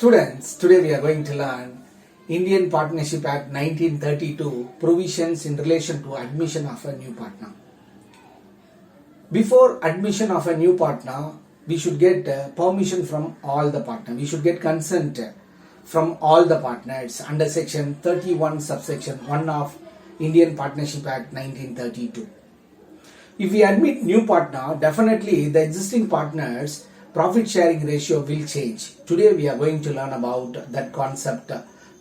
Students, today we are going to learn Indian Partnership Act 1932 provisions in relation to admission of a new partner. Before admission of a new partner, we should get permission from all the partners. We should get consent from all the partners under section 31 subsection 1 of Indian Partnership Act 1932. If we admit new partner, definitely the existing partners profit sharing ratio will change. Today we are going to learn about that concept,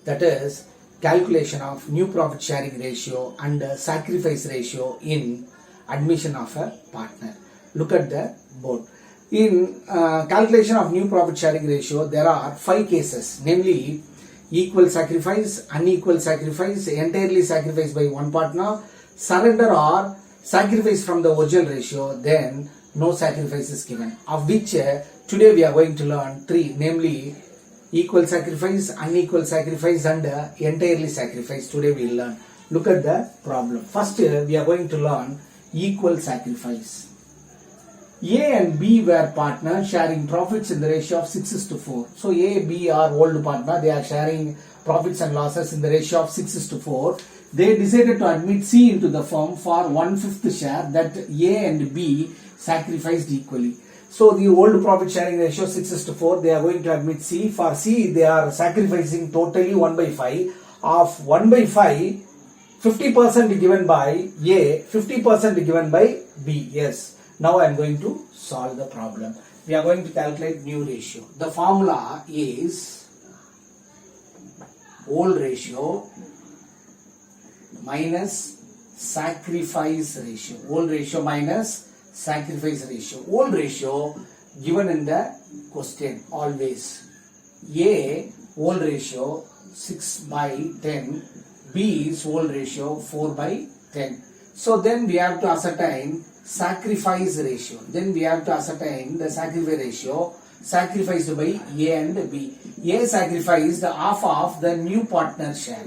that is calculation of new profit sharing ratio and sacrifice ratio in admission of a partner. Look at the board. In calculation of new profit sharing ratio, there are 5 cases, namely equal sacrifice, unequal sacrifice, entirely sacrificed by one partner, surrender or sacrifice from the original ratio, then no sacrifice is given, of which today we are going to learn 3, namely equal sacrifice, unequal sacrifice and entirely sacrifice. Today we will learn. Look at the problem. First we are going to learn equal sacrifice. A and B were partners sharing profits in the ratio of 6:4. So A, B are old partner, they are sharing profits and losses in the ratio of 6:4. They decided to admit C into the firm for 1/5 share that A and B sacrificed equally. So the old profit sharing ratio 6:4, they are going to admit C. For C, they are sacrificing totally 1/5. Of 1/5, 50% given by A, 50% given by B. Yes. Now I am going to solve the problem. We are going to calculate new ratio. The formula is old ratio minus sacrifice ratio. Old ratio minus sacrifice ratio. Old ratio given in the question always. A old ratio 6/10. B is old ratio 4/10. So then we have to ascertain sacrifice ratio. Then we have to ascertain the sacrifice ratio sacrificed by A and B. A sacrificed half of the new partner share.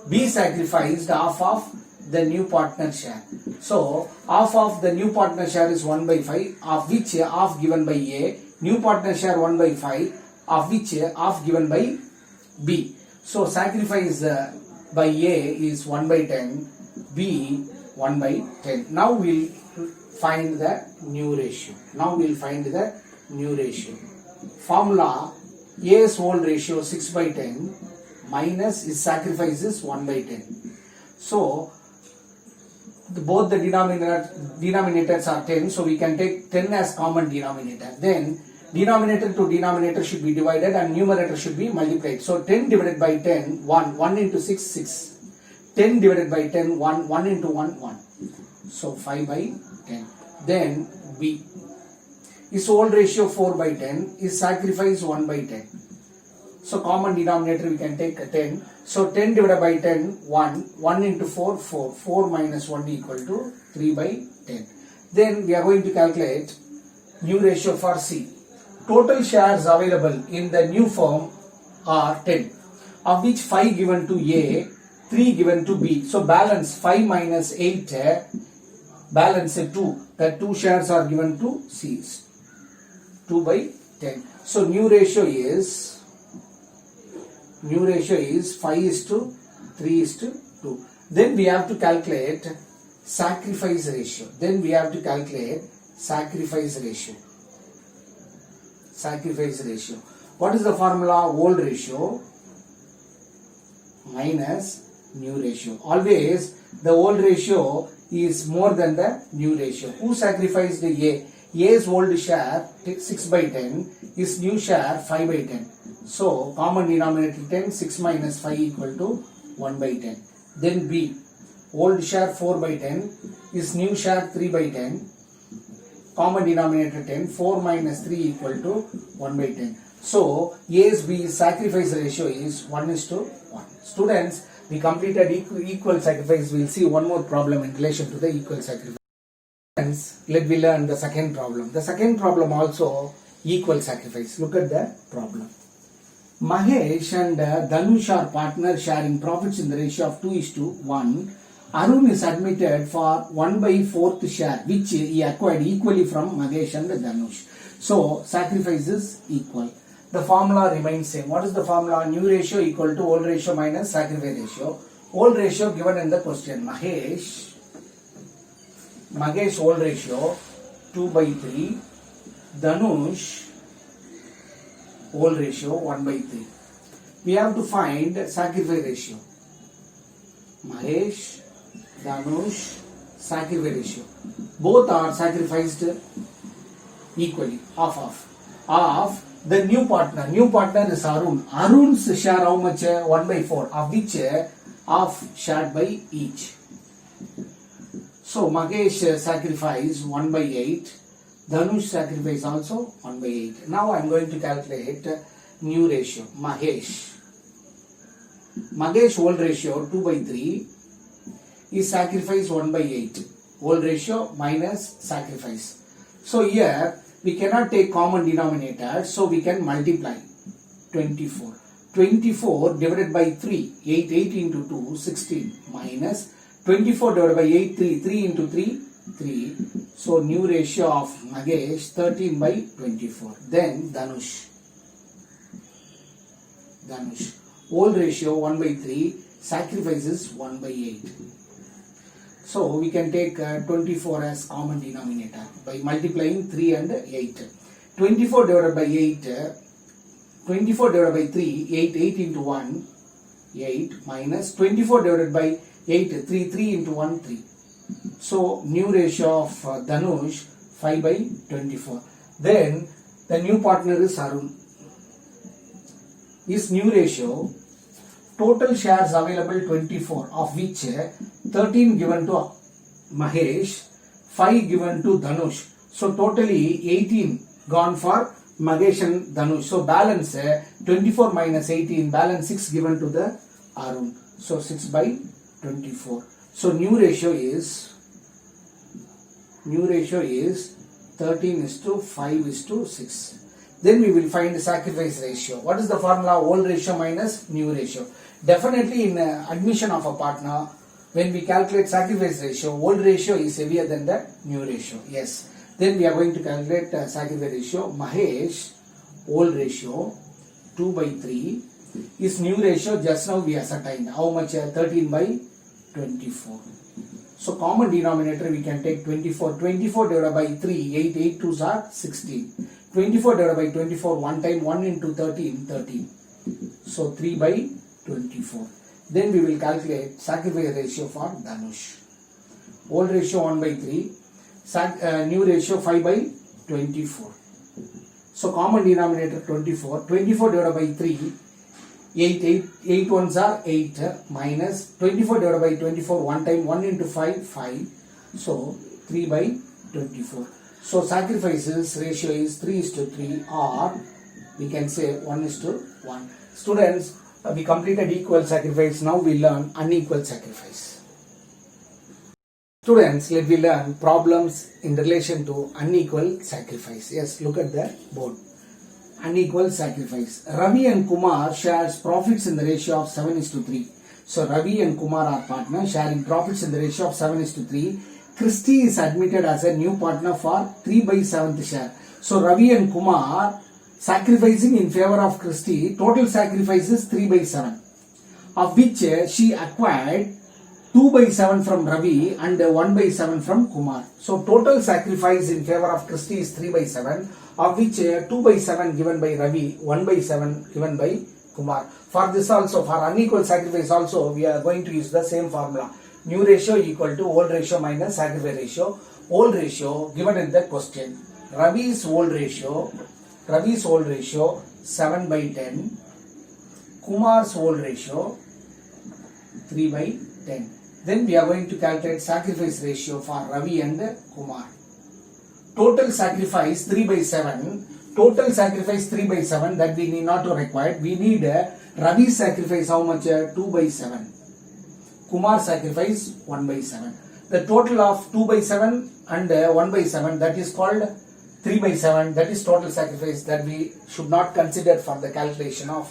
B sacrificed half of the new partner share. So half of the new partner share is 1/5, of which half given by A. New partner share 1/5, of which half given by B. So sacrifice by A is 1/10, B 1/10. Now we'll find the new ratio. Formula A's old ratio 6/10 minus his sacrifice is 1/10. So both the denominators are 10, so we can take 10 as common denominator. Then denominator to denominator should be divided and numerator should be multiplied. So 10 divided by 10, 1. 1 into 6, 6. 10 divided by 10, 1. 1 into 1, 1. So 5/10. Then B. His old ratio 4/10. His sacrifice 1/10. So common denominator we can take 10. So 10 divided by 10, 1. 1 into 4, 4. 4 minus 1 equal to 3/10. Then we are going to calculate new ratio for C. Total shares available in the new firm are 10, of which 5 given to A, 3 given to B. So balance 5 minus 8, balance 2. The 2 shares are given to C. 2/10. So new ratio is 5:3:2. Then we have to calculate sacrifice ratio. Sacrifice ratio. What is the formula? Old ratio minus new ratio. Always the old ratio is more than the new ratio. Who sacrificed A? A's old share 6/10, his new share 5/10. So common denominator 10, 6 minus 5 equal to 1/10. Then B, old share 4/10, his new share 3/10. Common denominator 10, 4 minus 3 equal to 1/10. So A's B's sacrifice ratio is 1:1. Students, we completed equal sacrifice. We'll see one more problem in relation to the equal sacrifice. Let me learn the second problem. The second problem also equal sacrifice. Look at the problem. Mahesh and Dhanush are partners sharing profits in the ratio of 2:1. Arun is admitted for 1/4 share, which he acquired equally from Mahesh and Dhanush. So sacrifice is equal. the formula remains same. What is the formula? New ratio equal to old ratio minus sacrifice ratio. Old ratio given in the question. Mahesh old ratio 2/3. Dhanush old ratio 1/3. We have to find sacrifice ratio. Mahesh, Dhanush, sacrifice ratio. Both are sacrificed equally, half. Of the new partner. New partner is Arun. Arun's share how much? 1/4. Of which half shared by each. So Mahesh sacrifice 1/8. Dhanush sacrifice also 1/8. Now I am going to calculate new ratio. Mahesh old ratio 2/3 is sacrifice 1/8. Old ratio minus sacrifice. So here we cannot take common denominator, so we can multiply 24. 24 divided by 3, 8 into 2, 16 minus 24 divided by 8, 3 into 3, 3. So new ratio of Mahesh 13/24. Then Dhanush. Old ratio 1/3, sacrifices 1/8. So we can take 24 as common denominator by multiplying 3 and 8. 24 divided by 8, 24 divided by 3, 8 into 1, 8 minus 24 divided by 8, 3 into 1, 3. So new ratio of Dhanush 5/24. Then the new partner is Arun. His new ratio, total shares available 24, of which 13 given to Mahesh, 5 given to Dhanush. So totally 18 gone for Mahesh and Dhanush. So balance 24 minus 18, balance 6 given to the Arun. So 6/24. So new ratio is 13:5:6. Then we will find sacrifice ratio. What is the formula? Old ratio minus new ratio. Definitely in admission of a partner, when we calculate sacrifice ratio, old ratio is heavier than the new ratio. Yes. Then we are going to calculate sacrifice ratio. Mahesh old ratio 2/3. His new ratio just now we ascertained. How much? 13/24. So common denominator we can take 24. 24 divided by 3, 8 2s are 16. 24 divided by 24, 1 time 1 into 13, 13. So 3/24. Then we will calculate sacrifice ratio for Dhanush. Old ratio 1/3, new ratio 5/24. So common denominator 24. 24 divided by 3, 8 ones are 8 minus 24 divided by 24, 1 time 1 into 5, 5. So 3/24. So sacrifices ratio is 3:3, or we can say 1:1. Students, we completed equal sacrifice. Now we learn unequal sacrifice. Students, let me learn problems in relation to unequal sacrifice. Yes, look at the board. Unequal sacrifice. Ravi and Kumar shares profits in the ratio of 7:3. So Ravi and Kumar are partners sharing profits in the ratio of 7:3. Christy is admitted as a new partner for 3/7th share. So Ravi and Kumar sacrificing in favor of Christy. Total sacrifice is 3/7, of which she acquired 2/7 from Ravi and 1/7 from Kumar. So total sacrifice in favor of Christy is 3/7, of which 2/7 given by Ravi, 1/7 given by Kumar. For this also, for unequal sacrifice also, we are going to use the same formula. New ratio equal to old ratio minus sacrifice ratio. Old ratio given in the question. Ravi's old ratio 7/10. Kumar's old ratio 3/10. Then we are going to calculate sacrifice ratio for Ravi and Kumar. Total sacrifice 3/7. Total sacrifice 3/7, that we need not to require. We need Ravi's sacrifice how much? 2/7. Kumar sacrifice 1/7. The total of 2/7 and 1/7, that is called 3/7. That is total sacrifice that we should not consider for the calculation of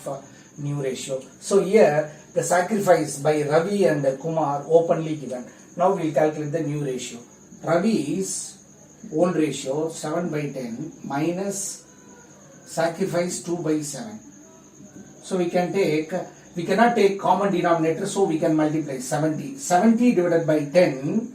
new ratio. So here the sacrifice by Ravi and Kumar openly given. Now we will calculate the new ratio. Ravi's old ratio 7/10 minus sacrifice 2 by 7. So we cannot take common denominator, so we can multiply 70. 70 divided by 10,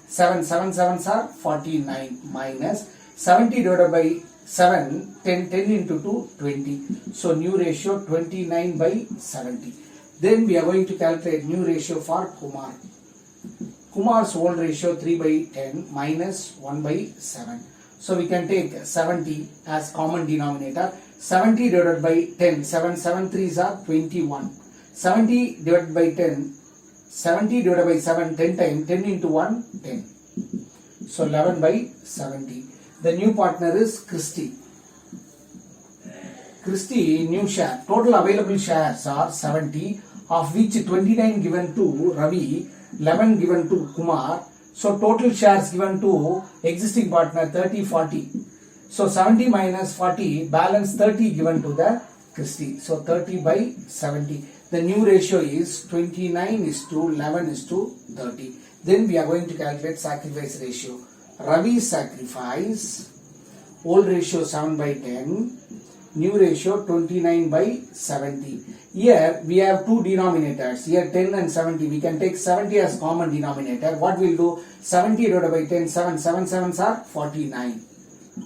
7 sevens are 49 minus 70 divided by 7, 10 into 2, 20. So new ratio 29 by 70. Then we are going to calculate new ratio for Kumar. Kumar's old ratio 3 by 10 minus 1 by 7. So we can take 70 as common denominator. 70 divided by 10, 7 3s are 21. 70 divided by 10, 70 divided by 7, 10 times, 10 into 1, 10. So 11 by 70. The new partner is Christy. Christy, new share. Total available shares are 70, of which 29 given to Ravi, 11 given to Kumar. So total shares given to existing partner 30, 40. So 70 minus 40, balance 30 given to the Christy. So 30 by 70. The new ratio is 29 is to 11 is to 30. Then we are going to calculate sacrifice ratio. Ravi sacrifice, old ratio 7 by 10, new ratio 29 by 70. Here we have two denominators, here 10 and 70. We can take 70 as common denominator. What we'll do? 70 divided by 10, 7 sevens are 49.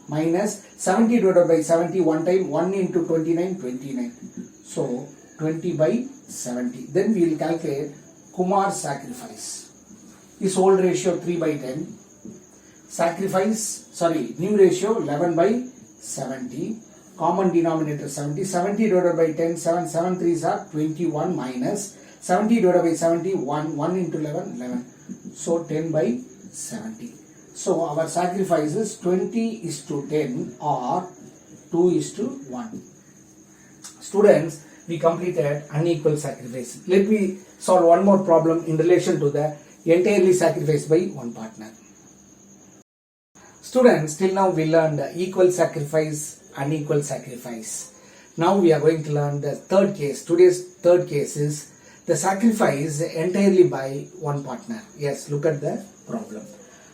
Minus 70 divided by 70, one time 1 into 29, 29. So 20 by 70. Then we will calculate Kumar's sacrifice. His old ratio 3 by 10. New ratio 11 by 70. Common denominator 70. 70 divided by 10, 7 3s are 21 minus 70 divided by 70, 1 into 11, 11. So 10 by 70. So our sacrifice is 20 is to 10 or 2 is to 1. Students, we completed unequal sacrifice. Let me solve one more problem in relation to the entirely sacrificed by one partner. Students, till now we learned equal sacrifice, unequal sacrifice. Now we are going to learn the third case. Today's third case is the sacrifice entirely by one partner. Yes, look at the problem.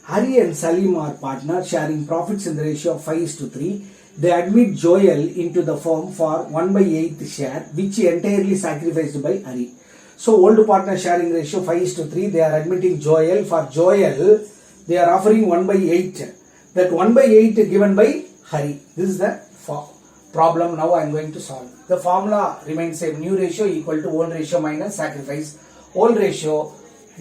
Hari and Salim are partners sharing profits in the ratio of 5 is to 3. They admit Joel into the firm for 1 by 8 share, which entirely sacrificed by Hari. So old partner sharing ratio 5 is to 3. They are admitting Joel. For Joel, they are offering 1 by 8. That 1 by 8 given by Hari. This is the problem now I am going to solve. The formula remains same. New ratio equal to old ratio minus sacrifice. Old ratio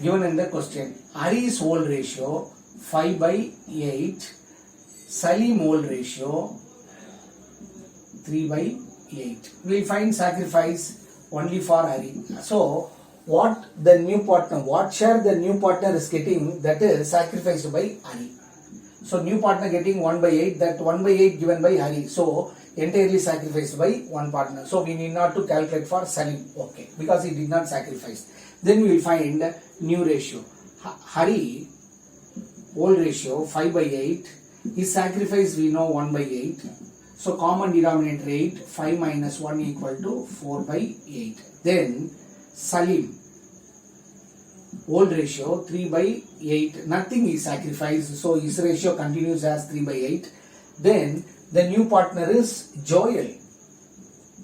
given in the question. Hari's old ratio 5 by 8. Salim old ratio 3 by 8. We will find sacrifice only for Hari. So what share the new partner is getting, that is sacrificed by Hari. So new partner getting 1 by 8, that 1 by 8 given by Hari. So entirely sacrificed by one partner. So we need not to calculate for Salim. Okay, because he did not sacrifice. Then we will find new ratio. Hari old ratio 5 by 8. His sacrifice we know 1 by 8. So common denominator 8. 5 minus 1 equal to 4 by 8. Then Salim old ratio 3 by 8. Nothing is sacrificed. So his ratio continues as 3 by 8. Then the new partner is Joel.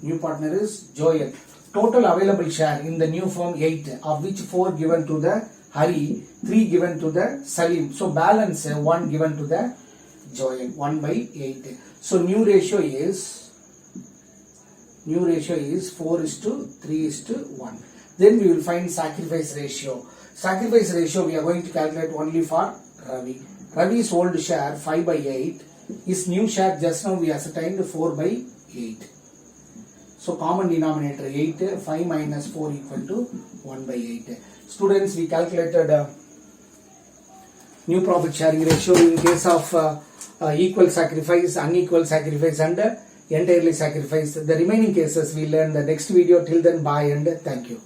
New partner is Joel. Total available share in the new firm 8, of which 4 given to the Hari, 3 given to the Salim. So balance 1 given to the Joel, 1 by 8. So new ratio is 4 is to 3 is to 1. Then we will find sacrifice ratio. Sacrifice ratio we are going to calculate only for Ravi. Ravi's old share 5 by 8. His new share just now we ascertained 4 by 8. So common denominator 8. 5 minus 4 equal to 1 by 8. Students, we calculated new profit sharing ratio in case of equal sacrifice, unequal sacrifice and entirely sacrifice. The remaining cases we learn the next video. Till then, bye and thank you.